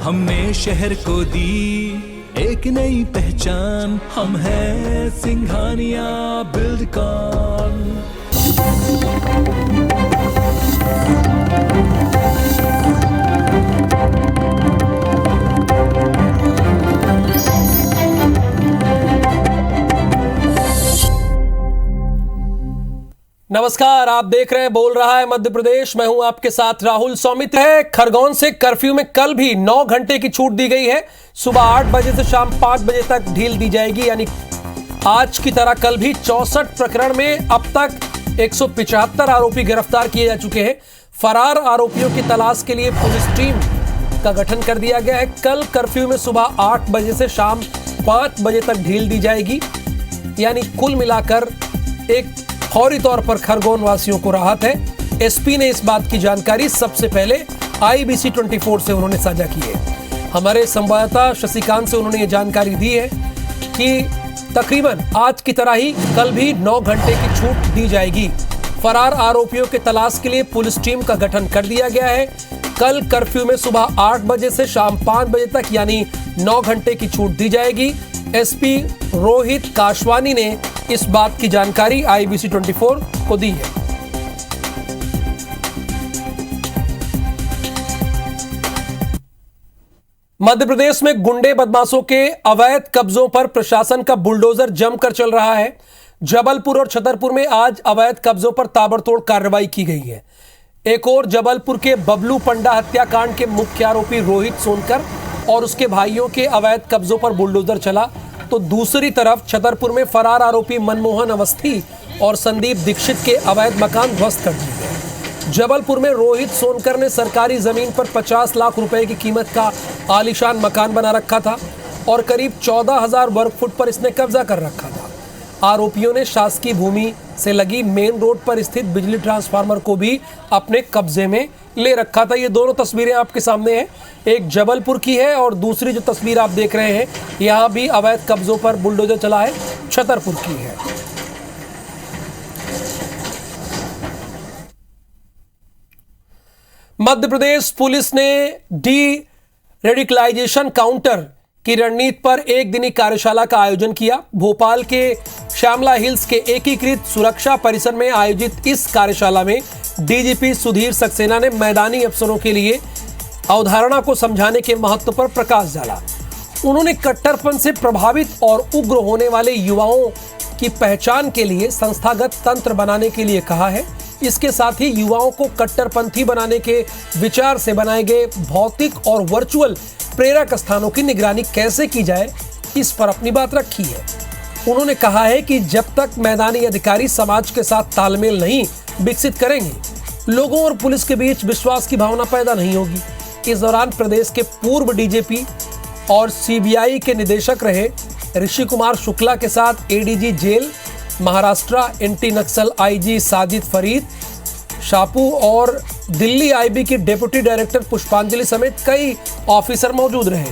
हमने शहर को दी एक नई पहचान, हम हैं सिंघानिया बिल्डकॉन। नमस्कार, आप देख रहे हैं बोल रहा है मध्य प्रदेश। मैं हूं आपके साथ राहुल सौमित्र। है खरगोन से कर्फ्यू में कल भी 9 घंटे की छूट दी गई है। सुबह 8 बजे से शाम 5 बजे तक ढील दी जाएगी। यानी आज की तरह कल भी 64 प्रकरण में अब तक 175 आरोपी गिरफ्तार किए जा चुके हैं। फरार आरोपियों की तलाश के लिए पुलिस टीम का गठन कर दिया गया है। कल कर्फ्यू में सुबह 8 बजे से शाम 5 बजे तक ढील दी जाएगी। यानी कुल मिलाकर एक फौरी तौर पर खरगोन वासियों को राहत है। एसपी ने इस बात की जानकारी सबसे पहले IBC 24 से उन्होंने साझा की है। हमारे संवाददाता शशिकांत से उन्होंने ये जानकारी दी है कि तकरीबन आज की तरह ही कल भी 9 घंटे की छूट दी जाएगी। फरार आरोपियों के तलाश के लिए पुलिस टीम का गठन कर दिया गया है। कल कर्फ्यू में सुबह 8 बजे से शाम 5 बजे तक यानी 9 घंटे की छूट दी जाएगी। एसपी रोहित काशवानी ने इस बात की जानकारी IBC 24 को दी है। मध्य प्रदेश में गुंडे बदमाशों के अवैध कब्जों पर प्रशासन का बुलडोजर जमकर चल रहा है। जबलपुर और छतरपुर में आज अवैध कब्जों पर ताबड़तोड़ कार्रवाई की गई है। एक और जबलपुर के बबलू पंडा हत्याकांड के मुख्य आरोपी रोहित सोनकर और उसके भाइयों के अवैध कब्जों पर बुलडोजर चला, तो दूसरी तरफ छतरपुर में फरार आरोपी मनमोहन अवस्थी और संदीप दीक्षित के अवैध मकान ध्वस्त कर दिए गए। जबलपुर में रोहित सोनकर ने सरकारी जमीन पर 50 लाख रुपए की कीमत का आलीशान मकान बना रखा था और करीब 14,000 वर्ग फुट पर इसने कब्जा कर रखा था। आरोपियों ने शासकीय भूमि से लगी मेन रोड पर स्थित बिजली ट्रांसफार्मर को भी अपने कब्जे में ले रखा था। ये दोनों तस्वीरें आपके सामने हैं, एक जबलपुर की है और दूसरी जो तस्वीर आप देख रहे हैं यहां भी अवैध कब्जों पर बुलडोजर चला है, छतरपुर की है। मध्य प्रदेश पुलिस ने डी रेडिकलाइजेशन काउंटर की रणनीति पर एक दिनी कार्यशाला का आयोजन किया। भोपाल के श्यामला हिल्स के एकीकृत सुरक्षा परिसर में आयोजित इस कार्यशाला में DGP सुधीर सक्सेना ने मैदानी अफसरों के लिए अवधारणा को समझाने के महत्व पर प्रकाश डाला। उन्होंने कट्टरपन से प्रभावित और उग्र होने वाले युवाओं की पहचान के लिए संस्थागत तंत्र बनाने के लिए कहा है। इसके साथ ही युवाओं को कट्टरपंथी बनाने के विचार से बनाए गए भौतिक और वर्चुअल प्रेरक स्थानों की निगरानी कैसे की जाए, इस पर अपनी बात रखी है। उन्होंने कहा है कि जब तक मैदानी अधिकारी समाज के साथ तालमेल नहीं विकसित करेंगे, लोगों और पुलिस के बीच विश्वास की भावना पैदा नहीं होगी। इस दौरान प्रदेश के पूर्व DGP और CBI के निदेशक रहे ऋषि कुमार शुक्ला के साथ ADG जेल महाराष्ट्र, एंटी नक्सल IG साजिद फरीद शापू और दिल्ली IB की डेप्यूटी डायरेक्टर पुष्पांजलि समेत कई ऑफिसर मौजूद रहे।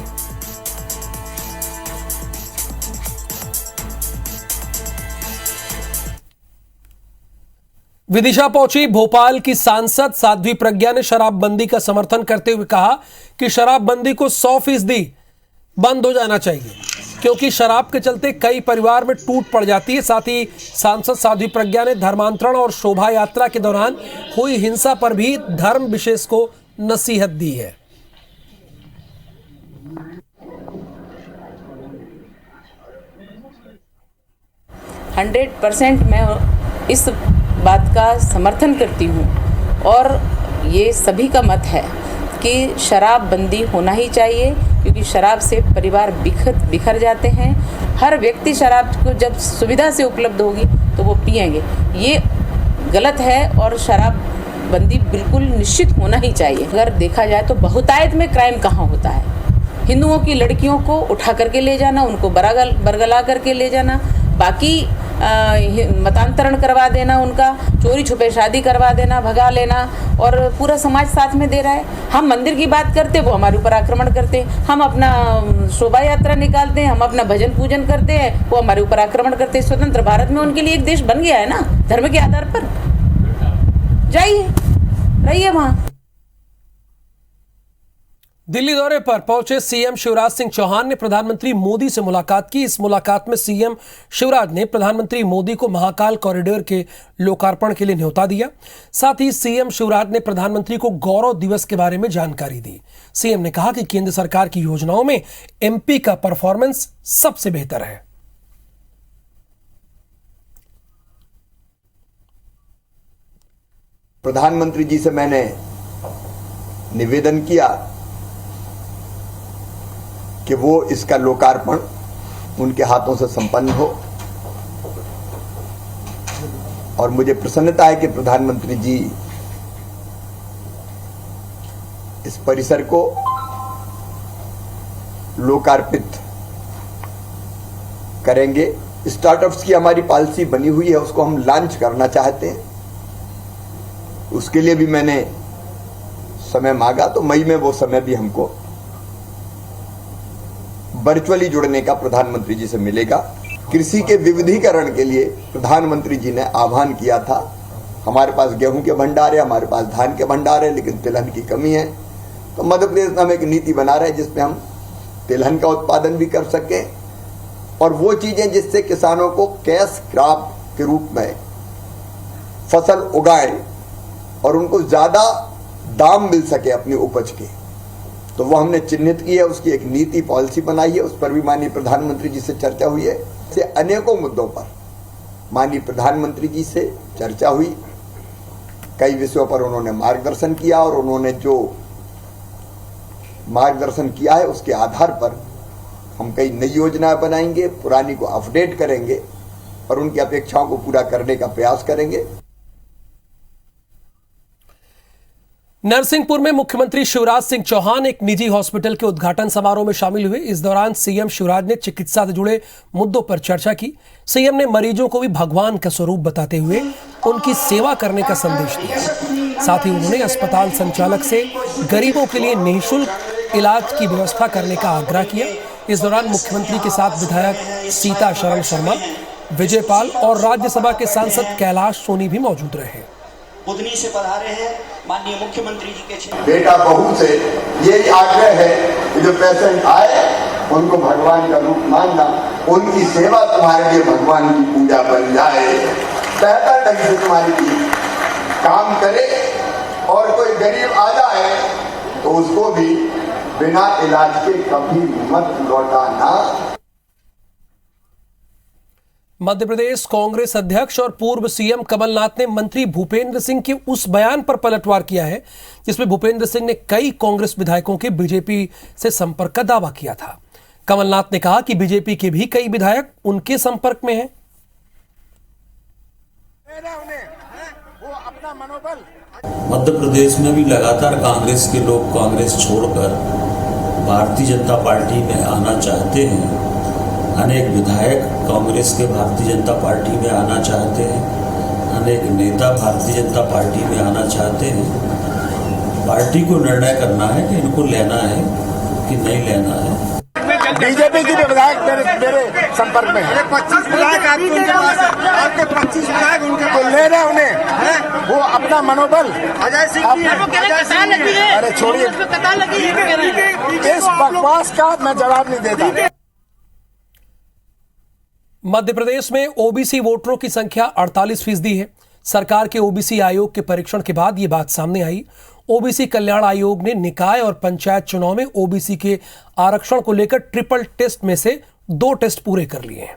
विदिशा पहुंची भोपाल की सांसद साध्वी प्रज्ञा ने शराबबंदी का समर्थन करते हुए कहा कि शराबबंदी को 100% बंद हो जाना चाहिए, क्योंकि शराब के चलते कई परिवार में टूट पड़ जाती है। साथ ही सांसद साध्वी प्रज्ञा ने धर्मांतरण और शोभा यात्रा के दौरान हुई हिंसा पर भी धर्म विशेष को नसीहत दी है। मैं इस बात का समर्थन करती हूँ और ये सभी का मत है कि शराबबंदी होना ही चाहिए, क्योंकि शराब से परिवार बिखर जाते हैं। हर व्यक्ति शराब को जब सुविधा से उपलब्ध होगी तो वो पिएंगे, ये गलत है और शराबबंदी बिल्कुल निश्चित होना ही चाहिए। अगर देखा जाए तो बहुतायत में क्राइम कहाँ होता है? हिंदुओं की लड़कियों को उठा करके ले जाना, उनको बरगला करके ले जाना, बाकी मतांतरण करवा देना, उनका चोरी छुपे शादी करवा देना, भगा लेना, और पूरा समाज साथ में दे रहा है। हम मंदिर की बात करते, वो हमारे ऊपर आक्रमण करते हैं। हम अपना शोभा यात्रा निकालते हैं, हम अपना भजन पूजन करते हैं, वो हमारे ऊपर आक्रमण करते हैं। स्वतंत्र भारत में उनके लिए एक देश बन गया है ना, धर्म के आधार पर। जाइए, रहिए वहाँ। दिल्ली दौरे पर पहुंचे सीएम शिवराज सिंह चौहान ने प्रधानमंत्री मोदी से मुलाकात की। इस मुलाकात में सीएम शिवराज ने प्रधानमंत्री मोदी को महाकाल कॉरिडोर के लोकार्पण के लिए न्योता दिया। साथ ही सीएम शिवराज ने प्रधानमंत्री को गौरव दिवस के बारे में जानकारी दी। सीएम ने कहा कि केंद्र सरकार की योजनाओं में एमपी का परफॉर्मेंस सबसे बेहतर है। प्रधानमंत्री जी से मैंने निवेदन किया कि वो इसका लोकार्पण उनके हाथों से संपन्न हो, और मुझे प्रसन्नता है कि प्रधानमंत्री जी इस परिसर को लोकार्पित करेंगे। स्टार्टअप्स की हमारी पॉलिसी बनी हुई है, उसको हम लॉन्च करना चाहते हैं। उसके लिए भी मैंने समय मांगा, तो मई में वो समय भी हमको वर्चुअली जुड़ने का प्रधानमंत्री जी से मिलेगा। कृषि के विविधीकरण के लिए प्रधानमंत्री जी ने आह्वान किया था। हमारे पास गेहूं के भंडार है, हमारे पास धान के भंडार है, लेकिन तिलहन की कमी है। तो मध्य प्रदेश में हम एक नीति बना रहे हैं जिसमें हम तिलहन का उत्पादन भी कर सकें, और वो चीजें जिससे किसानों को कैश क्रॉप के रूप में फसल उगाए और उनको ज्यादा दाम मिल सके अपनी उपज के, तो वो हमने चिन्हित की है। उसकी एक नीति पॉलिसी बनाई है, उस पर भी माननीय प्रधानमंत्री जी से चर्चा हुई है। से अनेकों मुद्दों पर माननीय प्रधानमंत्री जी से चर्चा हुई। कई विषयों पर उन्होंने मार्गदर्शन किया, और उन्होंने जो मार्गदर्शन किया है उसके आधार पर हम कई नई योजनाएं बनाएंगे, पुरानी को अपडेट करेंगे और उनकी अपेक्षाओं को पूरा करने का प्रयास करेंगे। नरसिंहपुर में मुख्यमंत्री शिवराज सिंह चौहान एक निजी हॉस्पिटल के उद्घाटन समारोह में शामिल हुए। इस दौरान सीएम शिवराज ने चिकित्सा से जुड़े मुद्दों पर चर्चा की। सीएम ने मरीजों को भी भगवान का स्वरूप बताते हुए उनकी सेवा करने का संदेश दिया। साथ ही उन्होंने अस्पताल संचालक से गरीबों के लिए निःशुल्क इलाज की व्यवस्था करने का आग्रह किया। इस दौरान मुख्यमंत्री के साथ विधायक सीता शरण शर्मा, विजय पाल और राज्यसभा के सांसद कैलाश सोनी भी मौजूद रहे। बुधनी से पधारे हैं माननीय मुख्यमंत्री जी के क्षेत्र। बेटा बहू से यही आग्रह है कि जो पेशेंट आए उनको भगवान का रूप मानना, उनकी सेवा तुम्हारे लिए भगवान की पूजा बन जाए। बेहतर ढंग से तुम्हारी काम करे, और कोई गरीब आ जाए तो उसको भी बिना इलाज के कभी मत लौटाना। मध्य प्रदेश कांग्रेस अध्यक्ष और पूर्व सीएम कमलनाथ ने मंत्री भूपेंद्र सिंह के उस बयान पर पलटवार किया है जिसमें भूपेंद्र सिंह ने कई कांग्रेस विधायकों के बीजेपी से संपर्क का दावा किया था। कमलनाथ ने कहा कि बीजेपी के भी कई विधायक उनके संपर्क में हैं। मध्य प्रदेश में भी लगातार कांग्रेस के लोग कांग्रेस छोड़कर भारतीय जनता पार्टी में आना चाहते हैं। अनेक विधायक कांग्रेस के भारतीय जनता पार्टी में आना चाहते हैं। अनेक नेता भारतीय जनता पार्टी में आना चाहते हैं। पार्टी को निर्णय करना है कि इनको लेना है कि नहीं लेना है। बीजेपी की विधायक मेरे संपर्क में है। 25 विधायक आपके 25 विधायक उनके तो ले रहे उन्हें, वो अपना मनोबल अजय सिंह जी अरे छोड़िए, इस बकवास का मैं जवाब नहीं देता। मध्य प्रदेश में ओबीसी वोटरों की संख्या 48% है। सरकार के ओबीसी आयोग के परीक्षण के बाद यह बात सामने आई। ओबीसी कल्याण आयोग ने निकाय और पंचायत चुनाव में ओबीसी के आरक्षण को लेकर ट्रिपल टेस्ट में से 2 टेस्ट पूरे कर लिए हैं।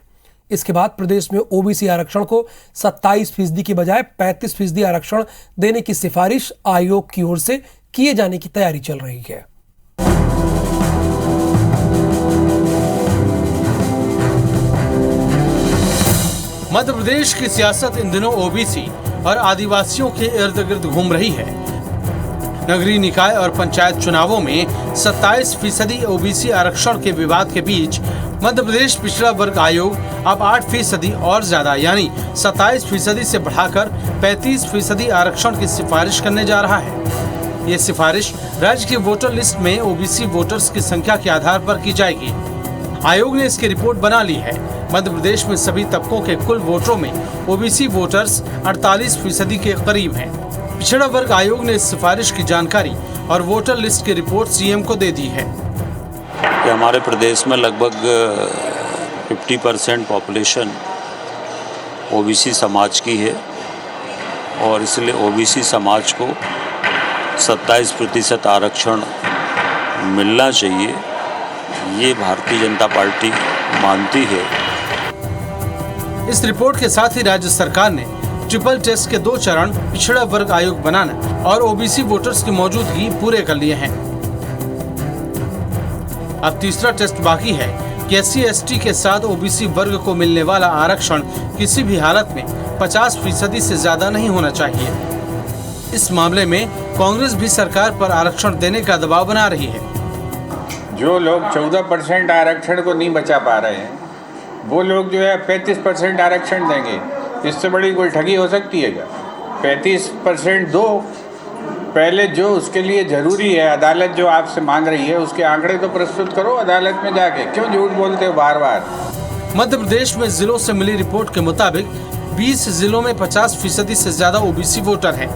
इसके बाद प्रदेश में ओबीसी आरक्षण को 27% की बजाय 35% आरक्षण देने की सिफारिश आयोग की ओर से किए जाने की तैयारी चल रही है। मध्य प्रदेश की सियासत इन दिनों ओबीसी और आदिवासियों के इर्द गिर्द घूम रही है। नगरीय निकाय और पंचायत चुनावों में 27% ओबीसी आरक्षण के विवाद के बीच मध्य प्रदेश पिछड़ा वर्ग आयोग अब 8% और ज्यादा यानी 27% से बढ़ाकर 35% आरक्षण की सिफारिश करने जा रहा है। ये सिफारिश राज्य की वोटर लिस्ट में ओबीसी वोटर्स की संख्या के आधार पर की जाएगी। आयोग ने इसकी रिपोर्ट बना ली है। मध्य प्रदेश में सभी तबकों के कुल वोटरों में ओबीसी वोटर्स 48% के करीब हैं। पिछड़ा वर्ग आयोग ने इस सिफारिश की जानकारी और वोटर लिस्ट की रिपोर्ट सीएम को दे दी है कि हमारे प्रदेश में लगभग 50% पॉपुलेशन ओबीसी समाज की है और इसलिए ओबीसी समाज को 27% आरक्षण मिलना चाहिए, ये भारतीय जनता पार्टी मानती है। इस रिपोर्ट के साथ ही राज्य सरकार ने ट्रिपल टेस्ट के 2 चरण पिछड़ा वर्ग आयोग बनाना और ओबीसी वोटर्स की मौजूदगी पूरे कर लिए हैं। अब तीसरा टेस्ट बाकी है कि SC/ST के साथ ओबीसी वर्ग को मिलने वाला आरक्षण किसी भी हालत में 50% से ज्यादा नहीं होना चाहिए। इस मामले में कांग्रेस भी सरकार पर आरक्षण देने का दबाव बना रही है। जो लोग 14% आरक्षण को नहीं बचा पा रहे हैं, वो लोग जो है 35% आरक्षण देंगे। इससे बड़ी कोई ठगी हो सकती है क्या? 35% दो, पहले जो उसके लिए जरूरी है, अदालत जो आपसे मांग रही है उसके आंकड़े तो प्रस्तुत करो अदालत में जाके, क्यों झूठ बोलते हो बार बार? मध्य प्रदेश में जिलों से मिली रिपोर्ट के मुताबिक 20 जिलों में 50% से ज्यादा ओबीसी वोटर हैं।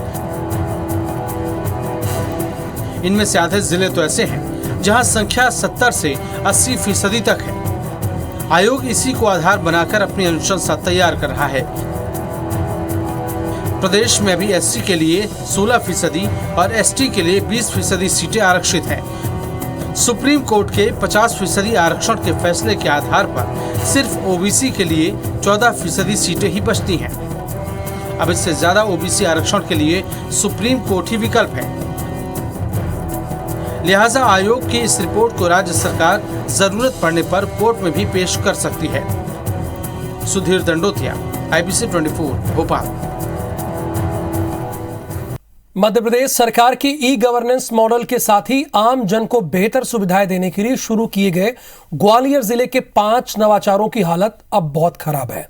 इनमें से आधे जिले तो ऐसे हैं जहां संख्या 70 से 80% तक है। आयोग इसी को आधार बनाकर अपनी अनुशंसा तैयार कर रहा है। प्रदेश में अभी SC के लिए 16% और ST के लिए 20% सीटें आरक्षित हैं। सुप्रीम कोर्ट के 50% आरक्षण के फैसले के आधार पर सिर्फ ओबीसी के लिए 14% सीटें ही बचती हैं। अब इससे ज्यादा ओबीसी आरक्षण के लिए सुप्रीम कोर्ट ही विकल्प है। लिहाजा आयोग की इस रिपोर्ट को राज्य सरकार जरूरत पड़ने पर कोर्ट में भी पेश कर सकती है। सुधीर दंडोतिया, IBC 24, भोपाल। मध्य प्रदेश सरकार की ई-गवर्नेंस मॉडल के साथ ही आम जन को बेहतर सुविधाएं देने के लिए शुरू किए गए ग्वालियर जिले के 5 नवाचारों की हालत अब बहुत खराब है।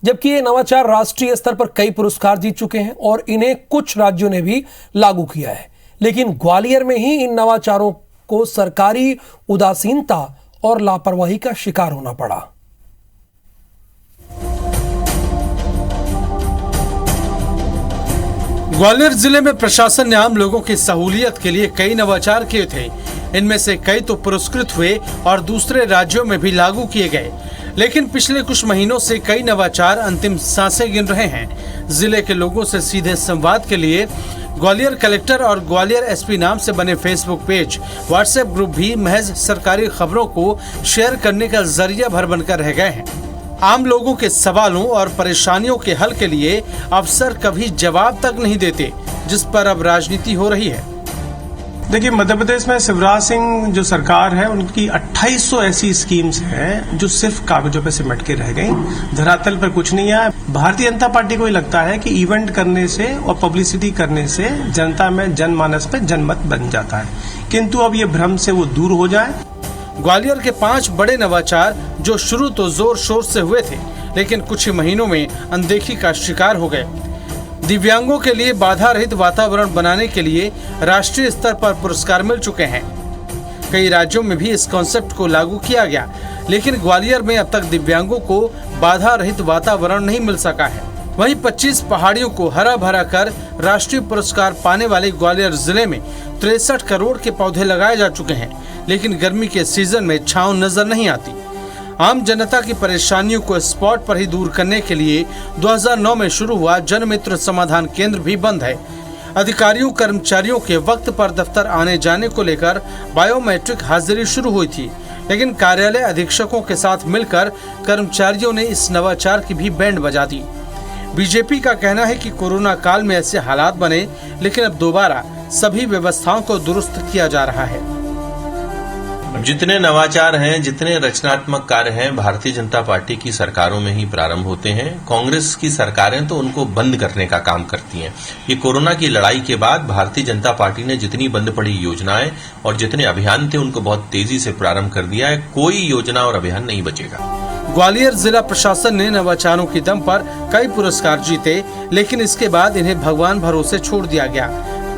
जबकि ये नवाचार राष्ट्रीय स्तर पर कई पुरस्कार जीत चुके हैं और इन्हें कुछ राज्यों ने भी लागू किया है, लेकिन ग्वालियर में ही इन नवाचारों को सरकारी उदासीनता और लापरवाही का शिकार होना पड़ा। ग्वालियर जिले में प्रशासन ने आम लोगों की सहूलियत के लिए कई नवाचार किए थे। इनमें से कई तो पुरस्कृत हुए और दूसरे राज्यों में भी लागू किए गए, लेकिन पिछले कुछ महीनों से कई नवाचार अंतिम सांसें गिन रहे हैं। जिले के लोगों से सीधे संवाद के लिए ग्वालियर कलेक्टर और ग्वालियर SP नाम से बने फेसबुक पेज, व्हाट्सएप ग्रुप भी महज सरकारी खबरों को शेयर करने का जरिया भर बनकर रह गए हैं। आम लोगों के सवालों और परेशानियों के हल के लिए अफसर कभी जवाब तक नहीं देते, जिस पर अब राजनीति हो रही है। देखिए, मध्य प्रदेश में शिवराज सिंह जो सरकार है उनकी 2800 ऐसी स्कीम्स हैं जो सिर्फ कागजों पे सिमट के रह गई, धरातल पर कुछ नहीं आया। भारतीय जनता पार्टी को लगता है कि इवेंट करने से और पब्लिसिटी करने से जनता में, जनमानस में जनमत बन जाता है, किंतु अब ये भ्रम से वो दूर हो जाए। ग्वालियर के 5 बड़े नवाचार जो शुरू तो जोर शोर से हुए थे, लेकिन कुछ ही महीनों में अनदेखी का शिकार हो गए। दिव्यांगों के लिए बाधा रहित वातावरण बनाने के लिए राष्ट्रीय स्तर पर पुरस्कार मिल चुके हैं। कई राज्यों में भी इस कॉन्सेप्ट को लागू किया गया, लेकिन ग्वालियर में अब तक दिव्यांगों को बाधा रहित वातावरण नहीं मिल सका है। वहीं 25 पहाड़ियों को हरा भरा कर राष्ट्रीय पुरस्कार पाने वाले ग्वालियर जिले में 63 करोड़ के पौधे लगाए जा चुके हैं, लेकिन गर्मी के सीजन में छांव नजर नहीं आती। आम जनता की परेशानियों को स्पॉट पर ही दूर करने के लिए 2009 में शुरू हुआ जनमित्र समाधान केंद्र भी बंद है। अधिकारियों कर्मचारियों के वक्त पर दफ्तर आने जाने को लेकर बायोमेट्रिक हाजिरी शुरू हुई थी, लेकिन कार्यालय अधीक्षकों के साथ मिलकर कर्मचारियों ने इस नवाचार की भी बैंड बजा दी। बीजेपी का कहना है कि कोरोना काल में ऐसे हालात बने, लेकिन अब दोबारा सभी व्यवस्थाओं को दुरुस्त किया जा रहा है। जितने नवाचार हैं, जितने रचनात्मक कार्य हैं, भारतीय जनता पार्टी की सरकारों में ही प्रारंभ होते हैं। कांग्रेस की सरकारें तो उनको बंद करने का काम करती हैं। ये कोरोना की लड़ाई के बाद भारतीय जनता पार्टी ने जितनी बंद पड़ी योजनाएं और जितने अभियान थे उनको बहुत तेजी से प्रारंभ कर दिया है। कोई योजना और अभियान नहीं बचेगा। ग्वालियर जिला प्रशासन ने नवाचारों के दम पर कई पुरस्कार जीते, लेकिन इसके बाद इन्हें भगवान भरोसे छोड़ दिया गया।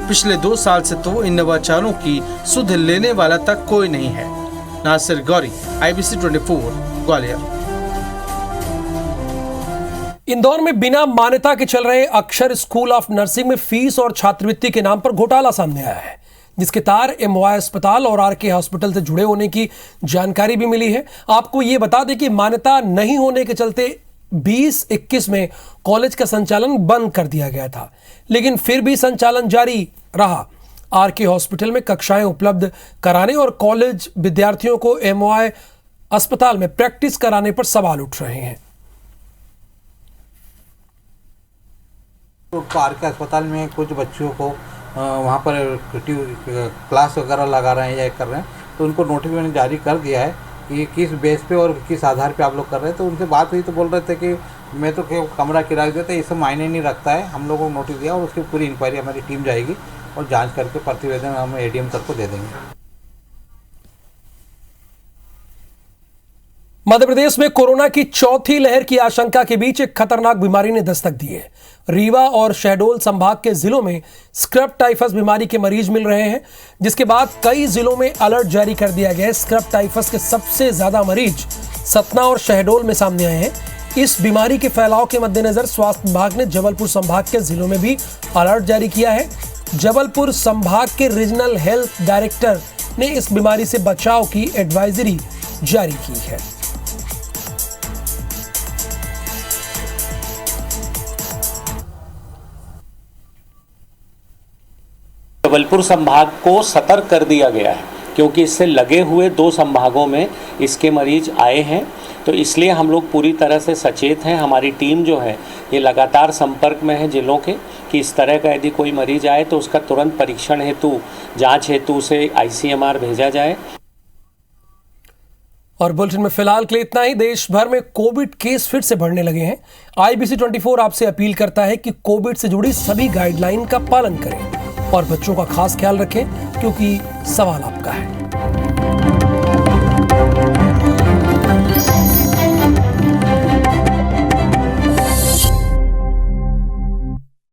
पिछले 2 साल से तो इन नवाचारों की सुध लेने वाला तक कोई नहीं है। नासिर गौरी, IBC 24, ग्वालियर। इंदौर में बिना मान्यता के चल रहे अक्षर स्कूल ऑफ नर्सिंग में फीस और छात्रवृत्ति के नाम पर घोटाला सामने आया है, जिसके तार एमवाय अस्पताल और आरके हॉस्पिटल से जुड़े होने की जानकारी भी मिली है। आपको यह बता दें कि मान्यता नहीं होने के चलते 2021 में कॉलेज का संचालन बंद कर दिया गया था, लेकिन फिर भी संचालन जारी रहा। आरके हॉस्पिटल में कक्षाएं उपलब्ध कराने और कॉलेज विद्यार्थियों को एमवाय अस्पताल में प्रैक्टिस कराने पर सवाल उठ रहे हैं। तो आरके अस्पताल में कुछ बच्चों को वहाँ पर क्लास वगैरह लगा रहे हैं या कर रहे हैं, तो उनको नोटिस मैंने जारी कर दिया है कि किस बेस पे और किस आधार पे आप लोग कर रहे हैं। तो उनसे बात हुई तो बोल रहे थे कि मैं तो कमरा किराया देता, ये सब मायने नहीं रखता है। हम लोगों को नोटिस दिया और उसकी पूरी इंक्वायरी हमारी टीम जाएगी और जांच करके प्रतिवेदन हम एडीएम सर को दे देंगे। मध्य प्रदेश में कोरोना की चौथी लहर की आशंका के बीच एक खतरनाक बीमारी ने दस्तक दी है। रीवा और शहडोल संभाग के जिलों में स्क्रब टाइफस बीमारी के मरीज मिल रहे हैं, जिसके बाद कई जिलों में अलर्ट जारी कर दिया गया है। स्क्रब टाइफस के सबसे ज्यादा मरीज सतना और शहडोल में सामने आए हैं। इस बीमारी के फैलाव के मद्देनजर स्वास्थ्य विभाग ने जबलपुर संभाग के जिलों में भी अलर्ट जारी किया है। जबलपुर संभाग के रीजनल हेल्थ डायरेक्टर ने इस बीमारी से बचाव की एडवाइजरी जारी की है। जबलपुर संभाग को सतर्क कर दिया गया है, क्योंकि इससे लगे हुए 2 संभागों में इसके मरीज आए हैं। तो इसलिए हम लोग पूरी तरह से सचेत हैं। हमारी टीम जो है ये लगातार संपर्क में है जिलों के, कि इस तरह का यदि कोई मरीज आए तो उसका तुरंत परीक्षण हेतु, जांच हेतु उसे ICMR भेजा जाए। और बुलेटिन में फिलहाल के लिए इतना ही। देश भर में कोविड केस फिर से बढ़ने लगे हैं। IBC 24 आपसे अपील करता है कि कोविड से जुड़ी सभी गाइडलाइन का पालन करें और बच्चों का खास ख्याल रखें, क्योंकि सवाल आपका है।